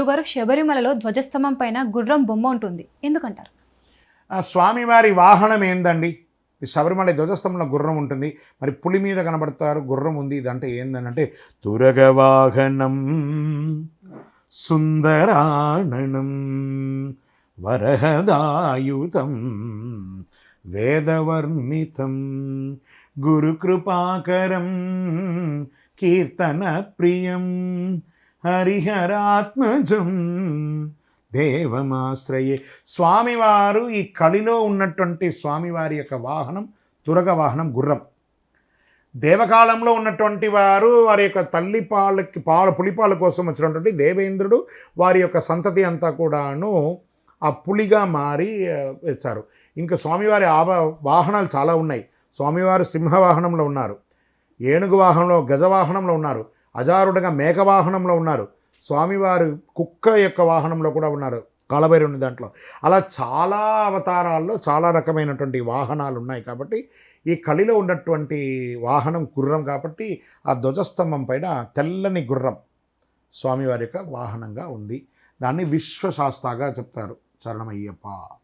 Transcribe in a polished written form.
గురుగారు, శబరిమలలో ధ్వజస్తంభం పైన గుర్రం బొమ్మ ఉంటుంది, ఎందుకంటారు? ఆ స్వామివారి వాహనం ఏందండి? ఈ శబరిమల ధ్వజస్తంభంలో గుర్రం ఉంటుంది, మరి పులి మీద కనబడతారు, గుర్రం ఉంది. ఇదంటే ఏందనంటే తురగ వాహనం సుందరాణనం వరహదాయుతం వేదవర్ణితం గురుకృపాకరం కీర్తన ప్రియం హరిహరాత్మజం దేవమాశ్రయే. స్వామివారు ఈ కలిలో ఉన్నటువంటి స్వామివారి యొక్క వాహనం తురగ వాహనం గుర్రం. దేవకాలంలో ఉన్నటువంటి వారి యొక్క తల్లి పులిపాల కోసం వచ్చినటువంటి దేవేంద్రుడు వారి యొక్క సంతతి అంతా కూడాను ఆ పులిగా మారి వచ్చారు. ఇంకా స్వామివారి వాహనాలు చాలా ఉన్నాయి. స్వామివారు సింహవాహనంలో ఉన్నారు, ఏనుగు వాహనంలో, గజవాహనంలో ఉన్నారు, అజారుడుగా మేక వాహనంలో ఉన్నారు, స్వామివారు కుక్క యొక్క వాహనంలో కూడా ఉన్నారు, కాలభైరవుని దాంట్లో. అలా చాలా అవతారాల్లో చాలా రకమైనటువంటి వాహనాలు ఉన్నాయి. కాబట్టి ఈ కలిలో ఉన్నటువంటి వాహనం గుర్రం కాబట్టి ఆ ధ్వజస్తంభం పైన తెల్లని గుర్రం స్వామివారి యొక్క వాహనంగా ఉంది. దాన్ని విశ్వశాస్తాగా చెప్తారు. శరణమయ్యప్ప.